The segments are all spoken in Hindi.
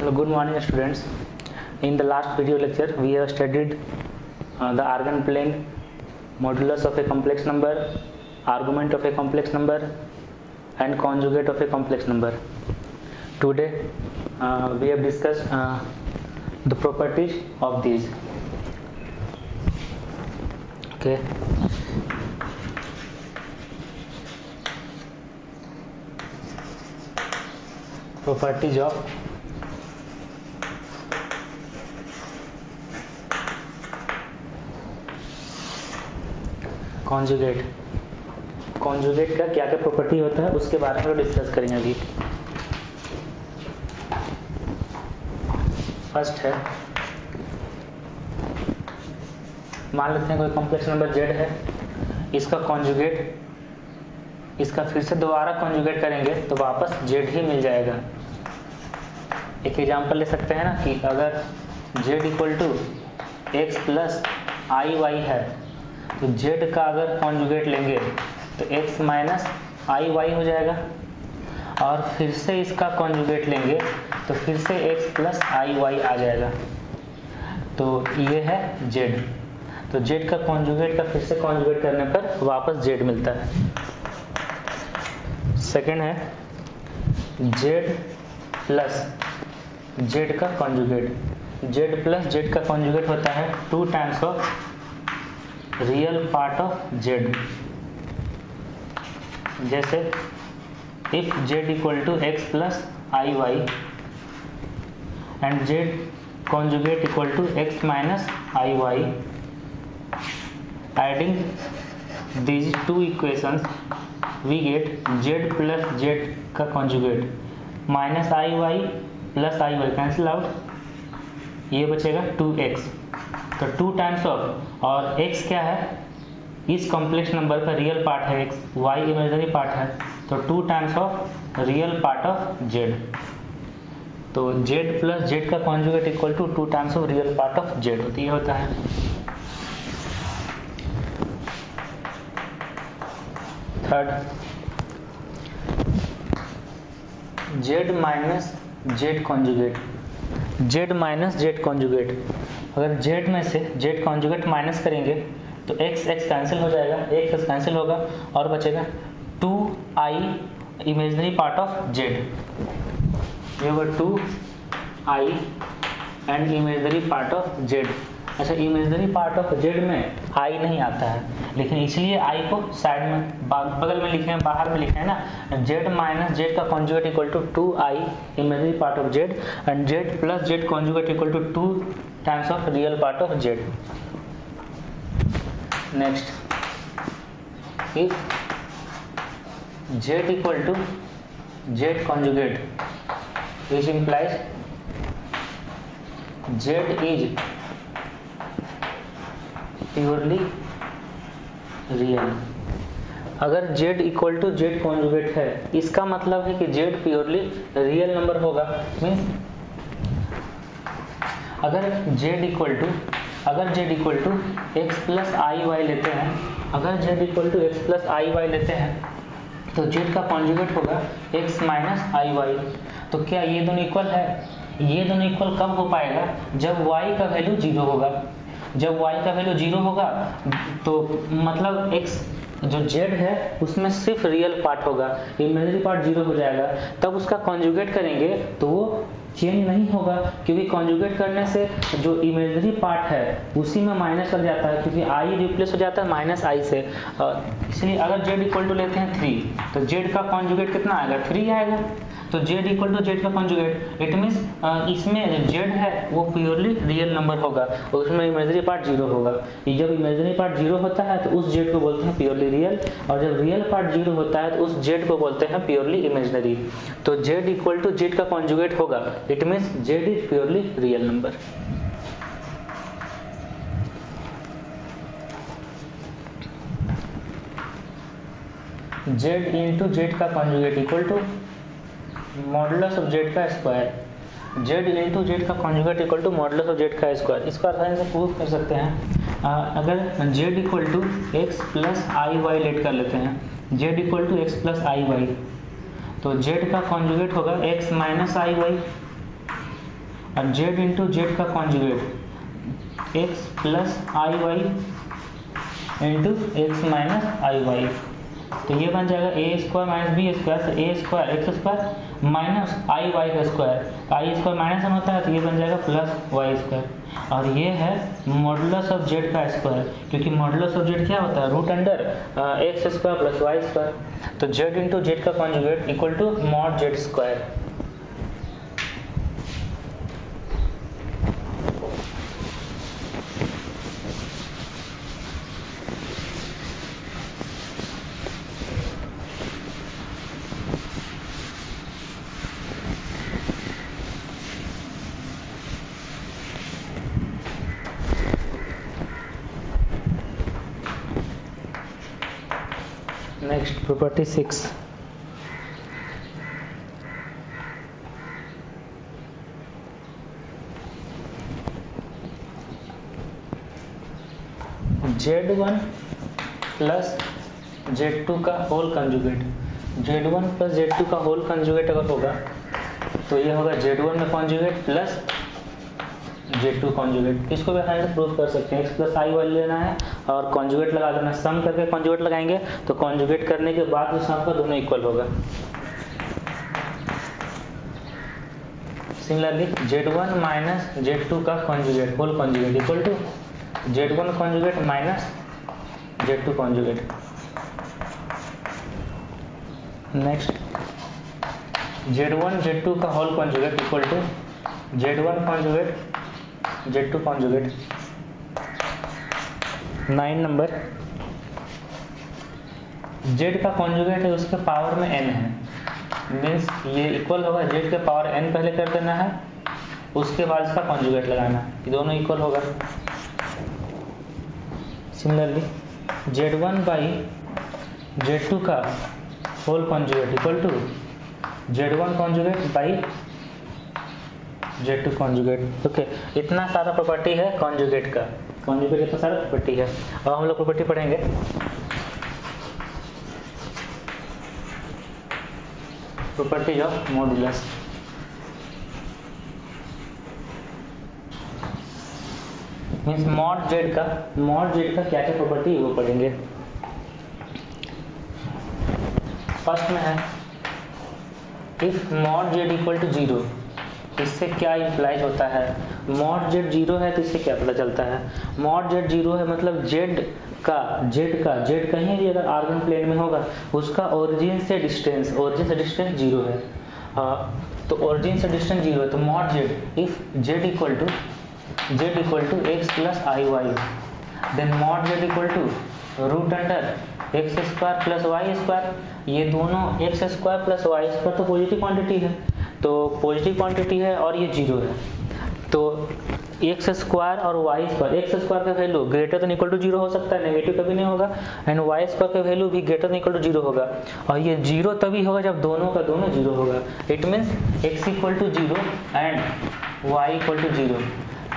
Good morning, students. In the last video lecture, we have studied the eigenplane, modulus of a complex number, argument of a complex number, and conjugate of a complex number. Today, we have discussed the properties of these. Okay. Properties of conjugate का क्या क्या प्रॉपर्टी होता है उसके बारे में डिस्कस करेंगे अभी। फर्स्ट है, मान लेते हैं कोई कॉम्प्लेक्स नंबर z है, इसका कॉन्जुगेट, इसका फिर से दोबारा कॉन्जुगेट करेंगे तो वापस z ही मिल जाएगा। एक एग्जांपल ले सकते हैं ना कि अगर z equal to x plus I y है तो z का अगर कॉन्जुगेट लेंगे तो x माइनस आई वाई हो जाएगा, और फिर से इसका कॉन्जुगेट लेंगे तो फिर से x प्लस आई वाई आ जाएगा। तो ये है z। तो z का कॉन्जुगेट का फिर से कॉन्जुगेट करने पर वापस z मिलता है। सेकेंड है z प्लस z का कॉन्जुगेट। z प्लस z का कॉन्जुगेट होता है 2 times of real part of z। जैसे if z equal to x plus I y and z conjugate equal to x minus i y, adding these two equations we get z plus z का कॉन्जुगेट minus i y plus I y cancel out, ये बचेगा 2x। तो 2 टाइम्स ऑफ, और x क्या है, इस कॉम्प्लेक्स नंबर का रियल पार्ट है x, y इमेजिनरी पार्ट है, तो 2 times of real part of z। तो z प्लस z का conjugate equal to 2 times of real part of z, तो ये होता है। Third, z minus z conjugate. z minus z conjugate, अगर z में से z कॉन्जुगेट माइनस करेंगे तो x कैंसिल हो जाएगा, x कैंसिल होगा और बचेगा 2i imaginary part of z। ये होगा 2i and imaginary part of z। अच्छा, इमेजिनरी पार्ट ऑफ z में i नहीं आता है, लेकिन इसलिए i को साइड में बगल में लिखे हैं, बाहर में लिखे हैं ना। z माइनस z का conjugate equal to 2i imaginary part of z and z plus z conjugate equal to 2 times of real part of z। Next, if z equal to z conjugate which implies z is purely real. अगर z equal to z conjugate है, इसका मतलब है कि z प्योरली रियल नंबर होगा। मीन्स अगर z equal to x plus I y लेते हैं, अगर z equal to x plus I y लेते हैं तो z का कॉन्जुगेट होगा x माइनस आई वाई। तो क्या ये दोनों इक्वल है? ये दोनों इक्वल कब हो पाएगा? जब y का वैल्यू 0 होगा। जब y का वैल्यू 0 होगा तो मतलब x जो z है उसमें सिर्फ रियल पार्ट होगा, इमेजिनरी पार्ट 0 हो जाएगा। तब उसका कॉन्जुगेट करेंगे तो वो चेंज नहीं होगा, क्योंकि कॉन्जुगेट करने से जो इमेजिनरी पार्ट है उसी में माइनस लग जाता है, क्योंकि i रिप्लेस हो जाता है माइनस i से। इसलिए अगर z इक्वल टू लेते हैं 3 तो z का कॉन्जुगेट कितना आएगा? 3 आएगा। तो z इक्वल टू z का कॉन्जुगेट, इट मीन्स इसमें z है वो प्योरली रियल नंबर होगा और उसमें इमेजिनरी पार्ट 0 होगा। जब इमेजिनरी पार्ट 0 होता है तो उस z को बोलते हैं प्योरली रियल, और जब रियल पार्ट 0 होता है तो उस z को बोलते हैं प्योरली इमेजिनरी। तो z इक्वल टू z का कॉन्जुगेट होगा, it means z is purely real number. z into z का conjugate equal to modulus of z का स्क्वायर। z इंटू z का conjugate equal to modulus of z का स्क्वायर। इसको आसानी से प्रूव कर सकते हैं। अगर z equal to x plus I y let कर लेते हैं, z equal to x plus I Y, तो z का कॉन्जुगेट होगा x माइनस आई वाई। और जेड इंटू जेड का conjugate x plus I Y into x minus i Y, तो ये बन जाएगा ए स्क्वायर माइनस बी स्क्वायर, तो ए square X square minus i Y का स्क्वायर, आई स्क्वायर माइनस वन होता है तो ये बन जाएगा प्लस वाई स्क्वायर, और ये है मॉडुलस ऑफ जेड का स्क्वायर, क्योंकि मॉडुलस ऑफ जेड क्या होता है, root under x square plus Y square, तो जेड इंटू जेड का conjugate equal to mod z square. Next, property 6. Z1 plus Z2 का whole conjugate, Z1 plus Z2 का होल कंजुगेट अगर होगा तो ये होगा Z1 में कॉन्जुगेट प्लस Z2 कॉन्जुगेट। इसको भी हम प्रूव कर सकते हैं, x प्लस आई वाले लेना है और कॉन्जुगेट लगा देना, सम करके कॉन्जुगेट लगाएंगे तो कॉन्जुगेट करने के बाद जो सम का दोनों इक्वल होगा। सिमिलरली Z1 माइनस Z2 का conjugate whole conjugate equal to Z1 conjugate minus Z2 conjugate. Next Z1 Z2 का whole conjugate equal to Z1 conjugate Z2 conjugate. 9 number, Z का कॉन्जुगेट है उसके पावर में n है, मीन्स ये इक्वल होगा Z के पावर n पहले कर देना है, उसके बाद इसका कॉन्जुगेट लगाना है, ये दोनों इक्वल होगा। सिमिलरली Z1 बाई Z2 का whole conjugate equal to Z1 conjugate by Z2 conjugate. Okay, इतना सारा प्रॉपर्टी है कॉन्जुगेट का, कॉन्जुगेट इतना सारा प्रॉपर्टी है। और हम लोग प्रॉपर्टी पढ़ेंगे property of modulus. Means mod Z का क्या क्या प्रॉपर्टी वो पढ़ेंगे। फर्स्ट में है if mod Z equal to 0, इससे क्या इम्प्लाइज होता है, मॉड जेड 0 है तो इससे क्या पता चलता है, मॉड जेड 0 है मतलब जेड कहीं भी अगर आर्गन प्लेन में होगा उसका ओरिजिन से डिस्टेंस 0 है। तो ओरिजिन से डिस्टेंस 0 है तो mod Z if Z equal to x plus I Y, then mod Z equal to root under x square plus Y square. ये दोनों X square plus Y square तो पॉजिटिव क्वांटिटी है, तो पॉजिटिव क्वांटिटी है और ये 0 है, तो एक्स स्क्वायर और वाई स्क्वायर, एक्स स्क्वायर का value greater than equal to 0 हो सकता है, नेगेटिव कभी नहीं होगा, एंड वाई स्क्वायर का वैल्यू भी ग्रेटर देन इक्वल टू 0 होगा, और ये 0 तभी होगा जब दोनों का दोनों 0 होगा। It means X equal to 0 and Y equal to 0,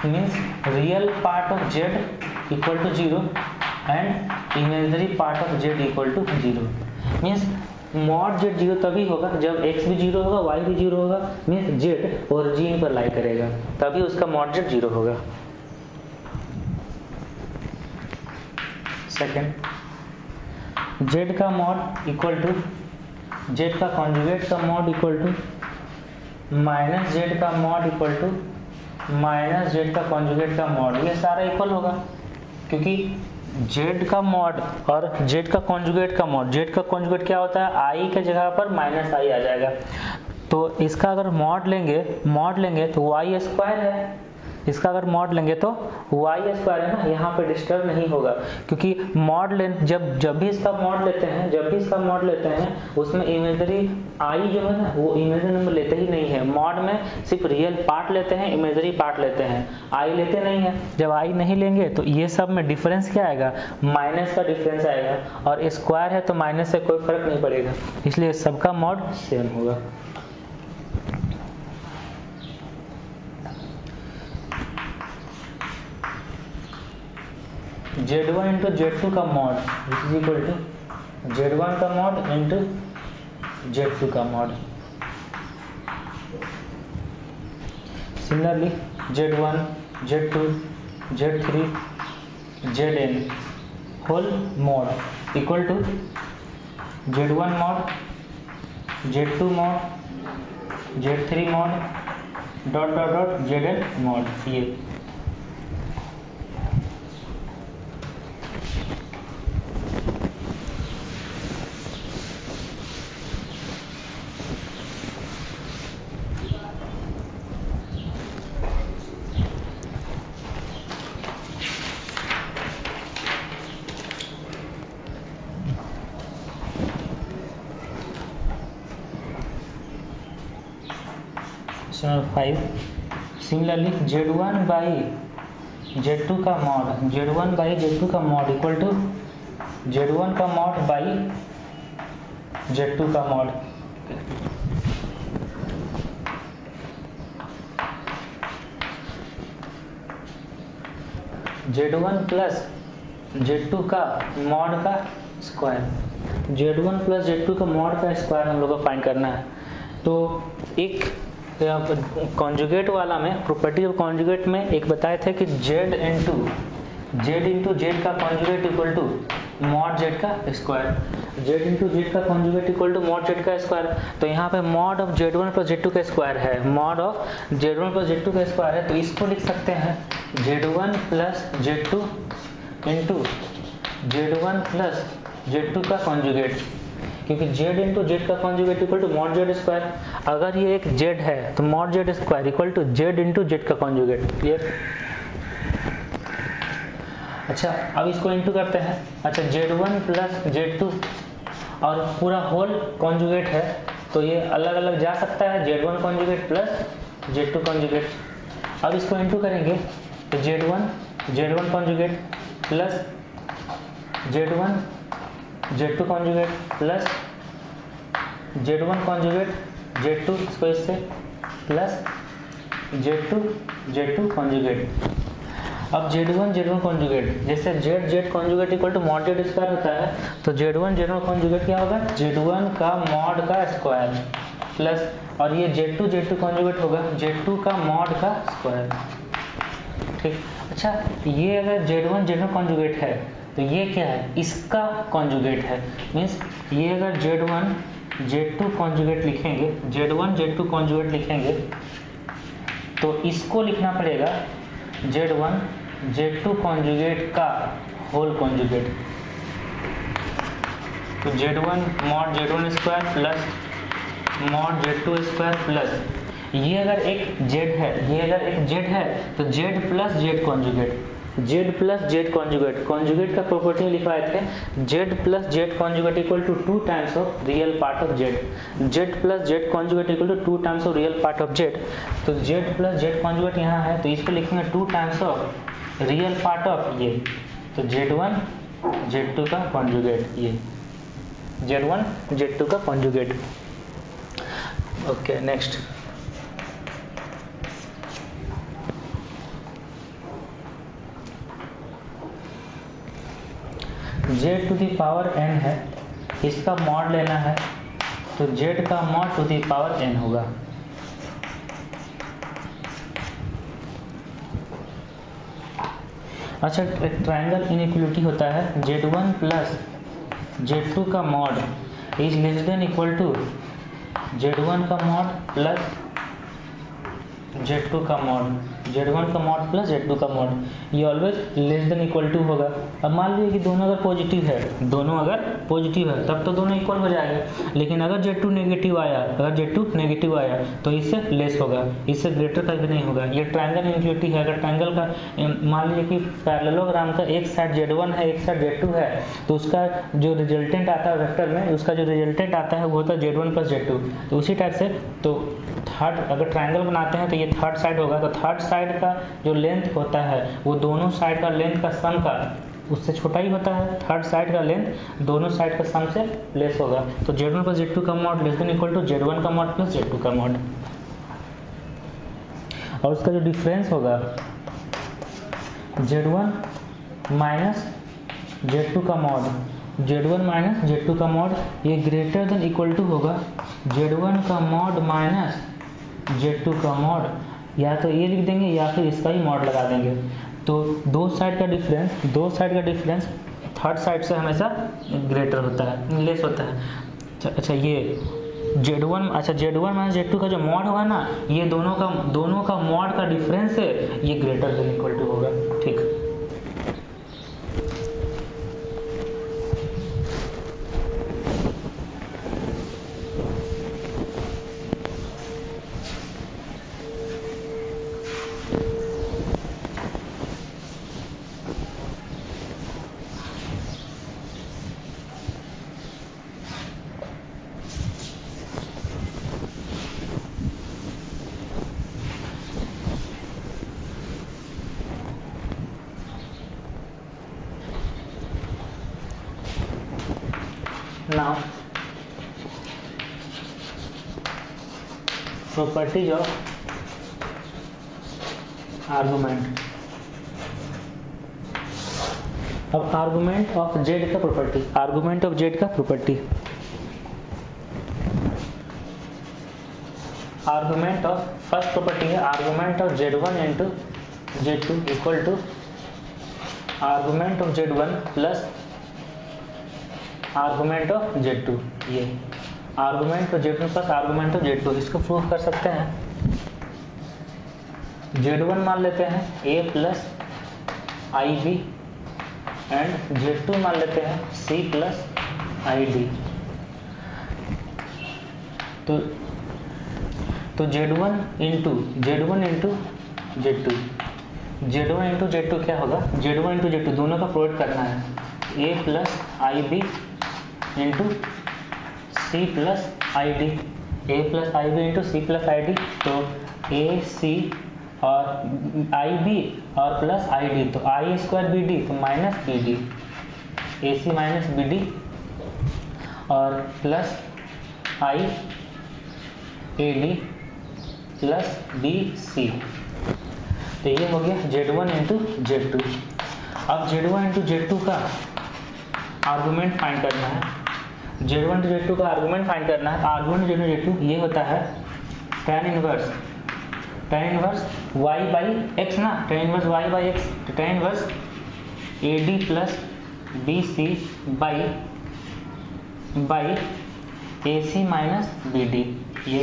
means real part of Z equal to 0 and imaginary part of Z equal to 0। Means mod Z 0 तभी होगा जब x भी 0 होगा, y भी 0 होगा, मीन्स जेड ओरिजिन पर लाई करेगा, तभी उसका मॉड जेड 0 होगा। सेकंड, जेड का मॉड इक्वल टू जेड का कॉन्जुगेट का mod equal to minus z का mod equal to minus z का कॉन्जुगेट का मॉड, ये सारा इक्वल होगा क्योंकि जेड का मॉड और जेड का कॉन्जुगेट का मॉड, जेड का कॉन्जुगेट क्या होता है, आई के जगह पर माइनस आई आ जाएगा, तो इसका अगर मॉड लेंगे तो वाई स्क्वायर है, इसका अगर मॉड लेंगे तो वाई स्क्वायर है ना, यहाँ पे डिस्टर्ब नहीं होगा क्योंकि मॉड जब भी इसका मॉड लेते हैं उसमें इमेजनरी आई जो है ना वो इमेजनरी नंबर लेते ही नहीं है, मॉड में सिर्फ रियल पार्ट लेते हैं, इमेजनरी पार्ट लेते हैं, आई लेते नहीं है। जब आई नहीं लेंगे तो ये सब में डिफरेंस क्या आएगा, माइनस का डिफरेंस आएगा, और स्क्वायर है तो माइनस से कोई फर्क नहीं पड़ेगा, इसलिए सबका मॉड सेम होगा। Z1 इंटू Z2 का mod which is equal to Z1 का मॉड इंटू Z2 का mod. Similarly Z1 Z2 Z3 Zn whole mod equal to Z1 mod Z2 mod Z3 mod dot dot dot Zn mod. ये Question 5 similarly Z1 by Z2 का मॉड Z1 बाई Z2 का मॉड इक्वल टू Z1 का मॉड बाई Z2 का मॉड। Z1 प्लस Z2 का मॉड का स्क्वायर, Z1 प्लस Z2 का मॉड का स्क्वायर हम लोग को फाइंड करना है। तो एक कॉन्जुगेट वाला में प्रॉपर्टी ऑफ कॉन्जुगेट में एक बताए थे कि Z इंटू जेड का conjugate equal to mod Z का स्क्वायर, Z इंटू जेड का conjugate equal to mod Z का स्क्वायर। तो यहाँ पे mod of Z1 plus Z2 का स्क्वायर है, mod of Z1 plus Z2 का स्क्वायर है, तो इसको लिख सकते हैं Z1 plus Z2 into Z1 plus Z2 का कॉन्जुगेट, क्योंकि Z इंटू जेड का conjugate equal to mod Z square. अगर ये एक Z है तो mod Z square equal to Z into Z का कॉन्जुगेट। क्लियर? अच्छा, अब इसको इंटू करते हैं। अच्छा, Z1 प्लस Z2 और पूरा होल कॉन्जुगेट है, तो ये अलग अलग जा सकता है, Z1 conjugate plus Z2 conjugate. अब इसको इंटू करेंगे तो Z1 conjugate plus Z1 Z2 conjugate plus Z1 conjugate Z2 इसको इससे प्लस Z2 कॉन्जुगेट। अब Z1 कॉन्जुगेट, जैसे Z conjugate equal to mod Z square होता है, तो Z1 कॉन्जुगेट क्या होगा, Z1 का मॉड का स्क्वायर प्लस, और ये Z2 कॉन्जुगेट होगा Z2 का मॉड का स्क्वायर। ठीक। अच्छा, ये अगर Z1 कॉन्जुगेट है तो ये क्या है, इसका कॉन्जुगेट है। मीन्स ये अगर Z1 कॉन्जुगेट लिखेंगे, Z1 कॉन्जुगेट लिखेंगे, तो इसको लिखना पड़ेगा Z1 कॉन्जुगेट का होल कॉन्जुगेट। तो Z1 mod Z1 square plus mod Z2 square plus, ये अगर एक Z है तो Z plus Z conjugate, Z plus Z conjugate. Conjugate का प्रॉपर्टी लिखवाए थे, Z plus Z conjugate equal to 2 times of real part of Z, Z plus Z conjugate equal to 2 times of real part of Z। तो Z प्लस Z कॉन्जुगेट यहाँ है, तो इसको लिखेंगे 2 times of real part of ये, तो Z1 Z2 का कॉन्जुगेट, ये Z1 Z2 का conjugate. Okay, next Z to the power n है, इसका मॉड लेना है, तो Z का mod to the power n होगा। अच्छा, एक ट्रायंगल इनइक्वलिटी होता है, Z1 प्लस Z2 का mod is less than equal to Z1 का मॉड प्लस Z2 का मॉड, Z1 का मॉड प्लस Z2 का मॉड, ये always less than equal to होगा। अब मान लीजिए कि दोनों अगर पॉजिटिव है, तब तो दोनों इक्वल हो जाएगा, लेकिन अगर Z2 नेगेटिव आया तो इससे लेस होगा, इससे ग्रेटर कभी नहीं होगा। ये ट्रायंगल इनइक्वलिटी है। अगर ट्रायंगल का मान लीजिए कि पैरेललोग्राम का एक साइड Z1 है, एक साइड Z2 है, तो उसका जो रिजल्टेंट आता है वेक्टर में, उसका जो रिजल्टेंट आता है वो होता है Z1 प्लस Z2। तो उसी टाइप से तो थर्ड, अगर ट्रायंगल बनाते हैं तो ये थर्ड साइड होगा, तो थर्ड साइड का जो लेंथ होता है वो दोनों साइड का लेंथ का सम का उससे छोटा ही होता है। थर्ड साइड का लेंथ दोनों साइड का सम से लेस होगा, तो Z1 प्लस Z2 का mod less than equal to Z1 का मॉड प्लस Z2 का मॉड। और उसका जो डिफरेंस होगा Z1 माइनस Z2 का मॉड, Z1 माइनस Z2 का मॉड, ये ग्रेटर देन इक्वल टू होगा Z1 का मॉड माइनस Z2 का मॉड या तो ये लिख देंगे या फिर इसका ही मॉड लगा देंगे। तो दो साइड का डिफरेंस थर्ड साइड से हमेशा ग्रेटर होता है, लेस होता है। अच्छा ये Z1 माइनस Z2 का जो मॉड होगा ना, ये दोनों का मॉड का डिफरेंस है, ये ग्रेटर देन इक्वल टू होगा। ठीक, now properties of argument। अब आर्गुमेंट ऑफ जेड का प्रॉपर्टी, आर्गुमेंट ऑफ जेड का property, argument of first property है argument of Z1 into Z2 equal to argument of Z1 plus argument of Z2। ये argument of Z1 plus argument of Z2, इसको प्रूव कर सकते हैं। Z1 मान लेते हैं A plus IB and Z2 मान लेते हैं C प्लस ID। तो Z1 इंटू Z2 क्या होगा, Z1 इंटू Z2 दोनों का प्रोडक्ट करना है, A plus IB into C plus ID, A plus IB into C plus ID। तो AC और IB और प्लस ID, तो I स्क्वायर BD तो minus BD, AC minus BD और प्लस IAD प्लस BC। तो ये हो गया Z1 इंटू Z2। अब Z1 इंटू Z2 का आर्गूमेंट फाइंड करना है, Z1 इंटू Z2 का आर्गूमेंट फाइंड करना है। आर्गूमेंट Z2 ये होता है tan inverse y by x ना, tan inverse y by x, तो tan inverse AD plus BC by AC minus BD। ये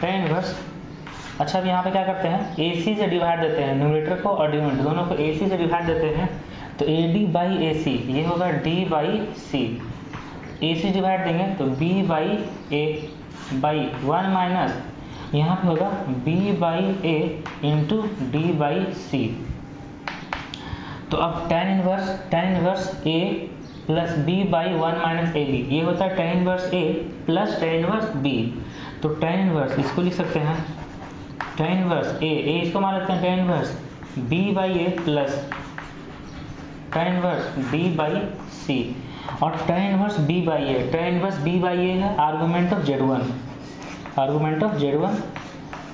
tan इनवर्स। अच्छा, अब यहाँ पे क्या करते हैं, AC से डिवाइड देते हैं, न्यूमरेटर को और डिनोमिनेटर दोनों को AC से डिवाइड देते हैं। तो AD बाई AC ये होगा D by C, AC divide देंगे तो B by A by 1 minus यहाँ पे होगा B by A into D by C। तो अब tan inverse A plus B by 1 minus AB, ये होता है tan inverse A plus tan inverse B। तो tan इनवर्स इसको लिख सकते हैं tan इनवर्स A इसको मान लेते हैं tan inverse B by A plus tan inverse B by C और tan inverse B by A। tan inverse B by A है आर्गूमेंट ऑफ Z1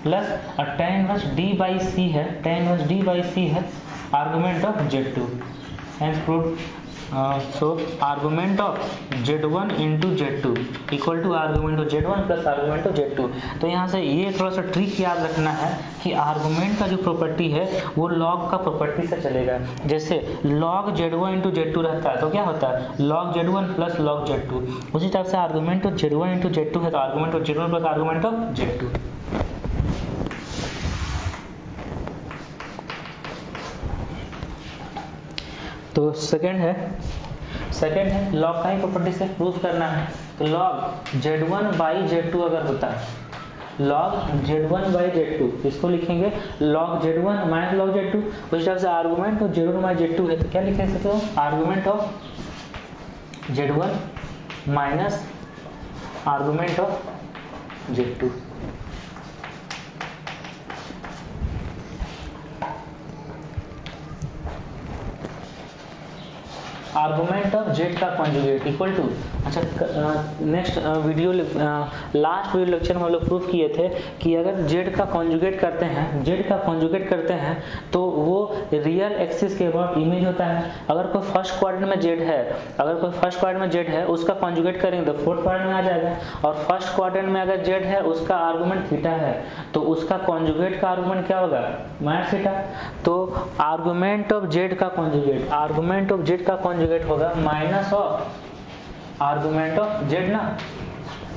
प्लस और tan inverse D by C है, tan inverse D by C है argument of Z2। Hence proved. So argument of Z1 into Z2 equal to argument of Z1 plus argument of Z2। तो यहाँ से ये थोड़ा सा ट्रिक याद रखना है कि आर्गूमेंट का जो प्रॉपर्टी है वो लॉग का प्रॉपर्टी से चलेगा। जैसे लॉग Z1 इंटू Z2 रहता है तो क्या होता है log Z1 plus log Z2। उसी टाइप से argument of Z1 into Z2 है तो argument of Z1 plus argument of Z2। तो सेकेंड है लॉग का ही प्रॉपर्टी से प्रूव करना है। तो लॉग Z1 बाई Z2 अगर होता है, लॉग Z1 बाई Z2 इसको लिखेंगे log Z1 minus log Z2। उस हिसाब से argument of Z1 by Z2 है तो क्या लिख सकते हो argument of Z1 minus argument of Z2। Argument of z का कॉन्जुगेट इक्वल टू, अच्छा next video last video lecture में हम लोग प्रूफ किए थे कि अगर जेड का कॉन्जुगेट करते हैं तो वो रियल एक्सिस के अबाउट इमेज होता है। अगर कोई फर्स्ट क्वाड्रेंट में जेड है उसका कॉन्जुगेट करेंगे तो फोर्थ क्वाड्रेंट में आ जाएगा, और फर्स्ट क्वाड्रेंट में अगर जेड है उसका आर्गुमेंट थीटा है तो उसका कॉन्जुगेट का आर्गुमेंट क्या होगा, माइनस थीटा। तो आर्गुमेंट ऑफ जेड का कॉन्जुगेट होगा minus of argument of Z ना,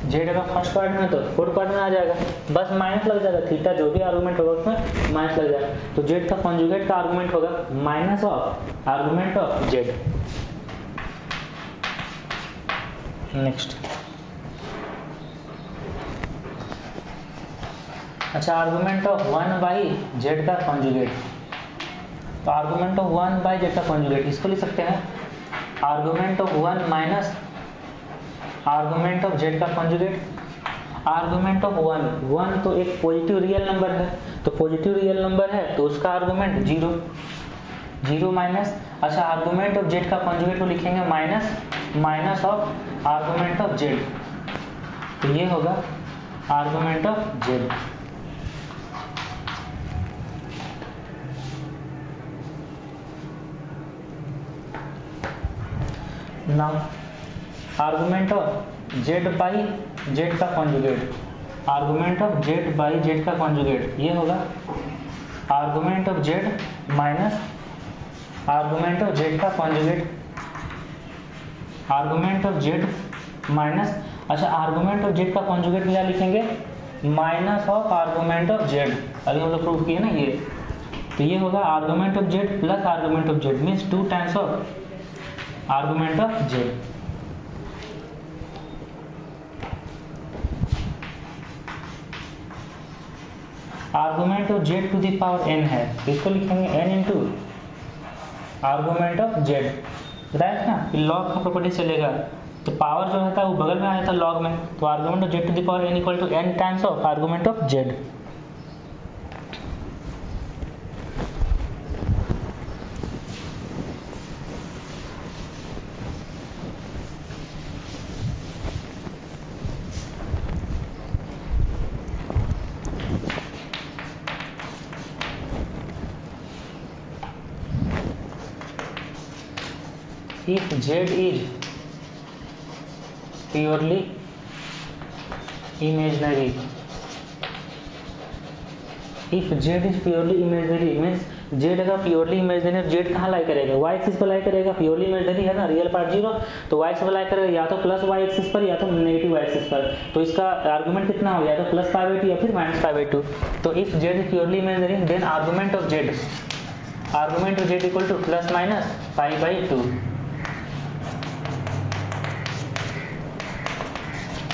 जेड अगर फर्स्ट क्वाड्रेंट में तो फोर्थ क्वाड्रेंट में आ जाएगा, बस माइनस लग जाएगा, थीटा जो भी आर्गुमेंट होगा उसमें माइनस लग जाएगा। तो जेड का कॉन्जुगेट का आर्गुमेंट होगा minus of argument of Z. Next, अच्छा आर्गुमेंट ऑफ 1 बाई जेड का कॉन्जुगेट, तो आर्गुमेंट ऑफ 1 बाई जेड का कॉन्जुगेट इसको लिख सकते हैं argument of 1 minus argument of z का कॉन्जुगेट। आर्गुमेंट ऑफ 1 तो एक पॉजिटिव रियल नंबर है, तो पॉजिटिव रियल नंबर है तो उसका आर्गुमेंट 0 माइनस, अच्छा आर्गुमेंट ऑफ जेड का कॉन्जुगेट को लिखेंगे minus of argument of z, तो ये होगा argument of z. Now argument of z by z का conjugate, argument of z by z का कॉन्जुगेट ये होगा argument of z minus argument of z का conjugate, argument of z minus, अच्छा आर्गुमेंट ऑफ जेड का कॉन्जुगेट क्या लिखेंगे, minus of argument of z, अभी हम लोग प्रूफ किए ना ये, तो ये होगा argument of Z plus argument of Z means 2 times of argument of Z. Argument of Z to the power n है, इसको लिखेंगे n into argument of Z, right ना, लॉग का प्रॉपर्टी चलेगा तो पावर जो रहता है वो बगल में आ जाता है लॉग में, तो argument of Z to the power n equal to n times of argument of Z. If Z is purely imaginary, if Z is purely imaginary means Z अगर प्योरली इमेजिनरी है, Z कहाँ लाई करेगा, y एक्सिस पर लाई करेगा, प्योरली इमेजिनरी है ना, रियल पार्ट 0, तो y एक्सिस पर लाई करेगा या तो प्लस y एक्सिस पर या तो नेगेटिव y एक्सिस पर, तो इसका आर्गुमेंट कितना हो, या तो प्लस π/2 या फिर माइनस π/2। तो if Z is purely imaginary then argument of Z equal to plus minus π/2।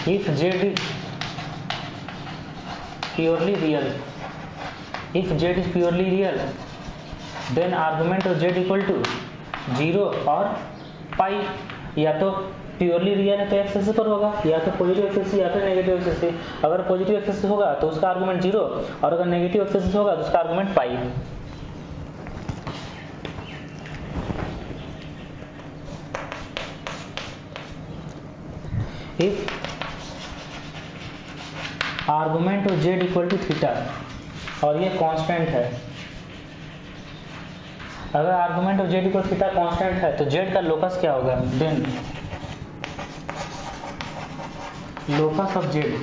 If Z is purely real, then argument of Z equal to 0 और पाई, या तो प्योरली रियल है तो एक्स एक्सिस पर होगा, या तो पॉजिटिव एक्सिस या तो नेगेटिव एक्सिस। अगर पॉजिटिव एक्सिस होगा तो उसका आर्गुमेंट 0 और अगर नेगेटिव एक्सिस होगा तो उसका argument pi. If argument of Z equal to theta और ये कांस्टेंट है, अगर argument of Z equal theta constant है तो जेड का लोकस क्या होगा, देन लोकस ऑफ जेड,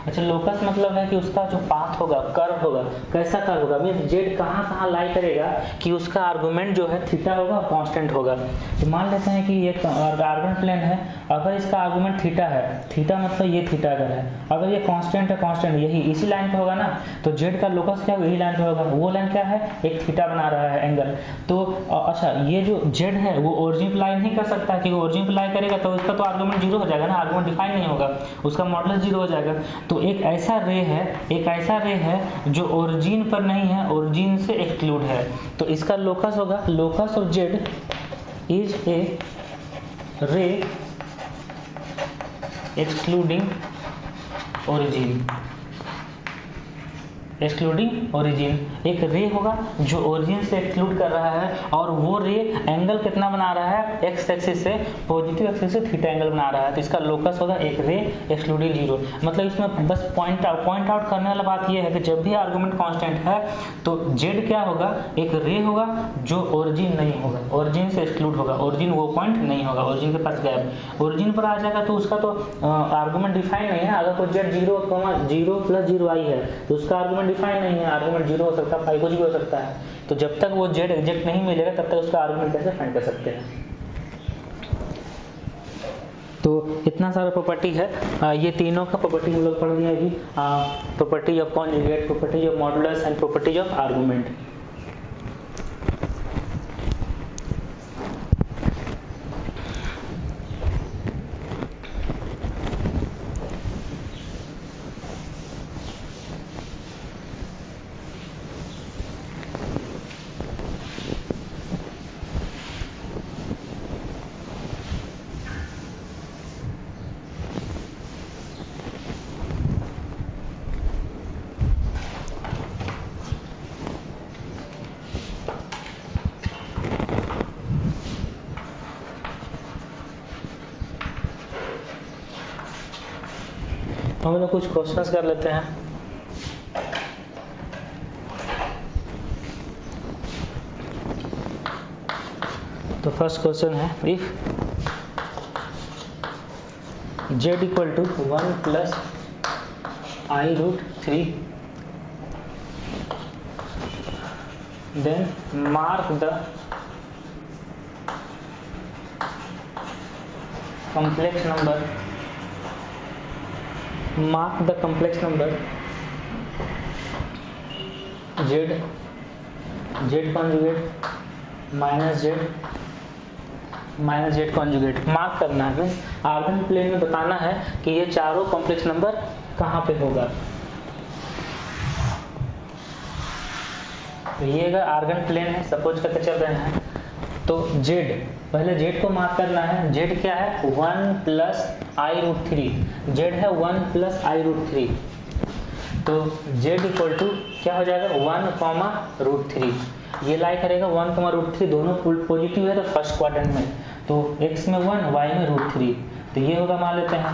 अच्छा लोकस मतलब है कि उसका जो पाथ होगा, कर्व होगा, कैसा कर्व होगा, मीन जेड कहाँ कहाँ लाई करेगा कि उसका आर्गुमेंट जो है थीटा होगा, कांस्टेंट होगा। तो मान लेते हैं कि ये आर्गुमेंट प्लेन है, अगर इसका आर्गुमेंट थीटा है, थीटा मतलब ये थीटा अगर है, अगर ये कांस्टेंट है, कांस्टेंट यही इसी लाइन पे होगा ना, तो जेड का लोकस क्या होगा, यही लाइन पे होगा। वो लाइन क्या है, एक थीटा बना रहा है एंगल, तो अच्छा ये जो जेड है वो ओरिजिन पे लाई नहीं कर सकता, कि ओरिजिन पे लाई करेगा तो उसका तो आर्गुमेंट 0 हो जाएगा ना, आर्गुमेंट डिफाइन नहीं होगा, उसका मॉडुलस 0 हो जाएगा। तो एक ऐसा रे है जो ओरिजिन पर नहीं है, ओरिजिन से एक्सक्लूड है, तो इसका लोकस होगा, locus of Z is a रे एक्सक्लूडिंग ओरिजिन। एक्सक्लूडिंग ओरिजिन, एक रे होगा जो ओरिजिन से एक्सक्लूड कर रहा है और वो रे एंगल कितना बना रहा है, एक्स एक्सिस से पॉजिटिव एक्सिस से थीटा एंगल बना रहा है, तो इसका लोकस होगा एक रे एक्सक्लूडिंग जीरो। मतलब इसमें बस पॉइंट आउट करने वाला बात ये है कि जब भी आर्गुमेंट कांस्टेंट है तो जेड क्या होगा, एक रे होगा जो ओरिजिन नहीं होगा, ओरिजिन से एक्सक्लूड होगा, ओरिजिन वो पॉइंट नहीं होगा, ओरिजिन के पास गैप, ओरिजिन पर आ जाएगा तो उसका तो आर्गुमेंट डिफाइन नहीं है। अगर कोई जेड 0 + 0 आई है तो उसका आर्गुमेंट डिफाइन नहीं है, आर्गुमेंट 0 हो सकता है, कुछ भी हो सकता है। तो जब तक वो जेड एग्जैक्ट नहीं मिलेगा तब तक उसका आर्गुमेंट कैसे फाइंड कर सकते हैं। तो इतना सारा प्रॉपर्टी है, ये तीनों का प्रॉपर्टी हम लोग पढ़ लिया अभी, property of conjugate, property of modulus and property of argument. हम लोग कुछ क्वेश्चंस कर लेते हैं। तो फर्स्ट क्वेश्चन है, if z = 1 + i√3 then mark the complex number z conjugate minus z conjugate mark करना है। आर्गन प्लेन में बताना है कि ये चारों कॉम्प्लेक्स नंबर कहाँ पे होगा। तो ये अगर आर्गन प्लेन है, सपोज करके चल रहे हैं, तो z, पहले z को मार्क करना है। z क्या है, 1 + i√3, z है 1 + i√3, तो z = क्या हो जाएगा, 1, ये लाई करेगा 1, दोनों पॉजिटिव है तो फर्स्ट क्वाड्रेंट में, तो x में 1, y में √3, तो ये होगा, मान लेते हैं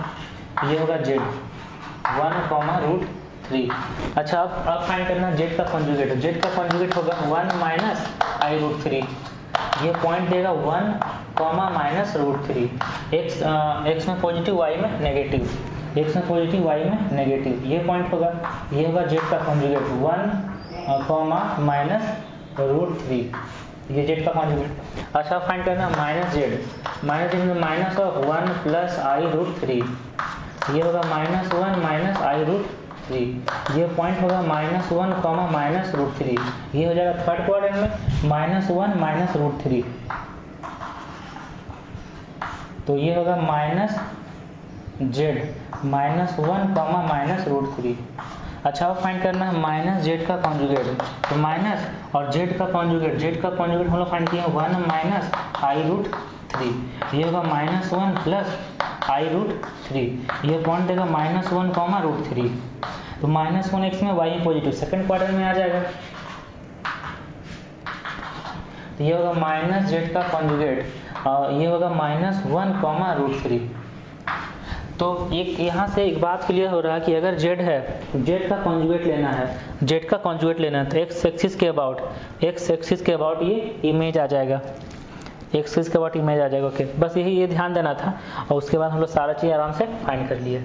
ये होगा z 1, अच्छा अब फाइंड करना z का कॉन्जुगेट। z का कॉन्जुगेट होगा 1 - i√3, ये पॉइंट देगा 1, -√3, x में पॉजिटिव y में नेगेटिव, x में पॉजिटिव y में नेगेटिव, ये पॉइंट होगा, ये होगा z का कॉन्जुगेट 1, -√3, ये z का कॉन्जुगेट। अच्छा फाइंड करना -z में माइनस ऑफ 1 + i√3, ये होगा -1 - i√3, ये पॉइंट होगा -1, -√3, ये हो जाएगा थर्ड क्वाड्रेंट में -1 - √3, तो ये होगा -z -1, -√3। अच्छा अब फाइंड करना है -z का कॉन्जुगेट, तो माइनस और z का कॉन्जुगेट हम लोग फाइंड किए 1 - i√3, ये होगा -1 + i√3, ये पॉइंट देगा -1, √3, तो -1 x में y पॉजिटिव सेकंड क्वाड्रेंट में आ जाएगा, तो ये होगा -z का कॉन्जुगेट, ये होगा -1, √3। तो एक यहाँ से एक बात क्लियर हो रहा है कि अगर z है, z का कॉन्जुगेट लेना है, तो x एक्सिस के अबाउट ये इमेज आ जाएगा, ओके, बस यही ध्यान देना था और उसके बाद हम लोग सारा चीज़ आराम से फाइंड कर लिए।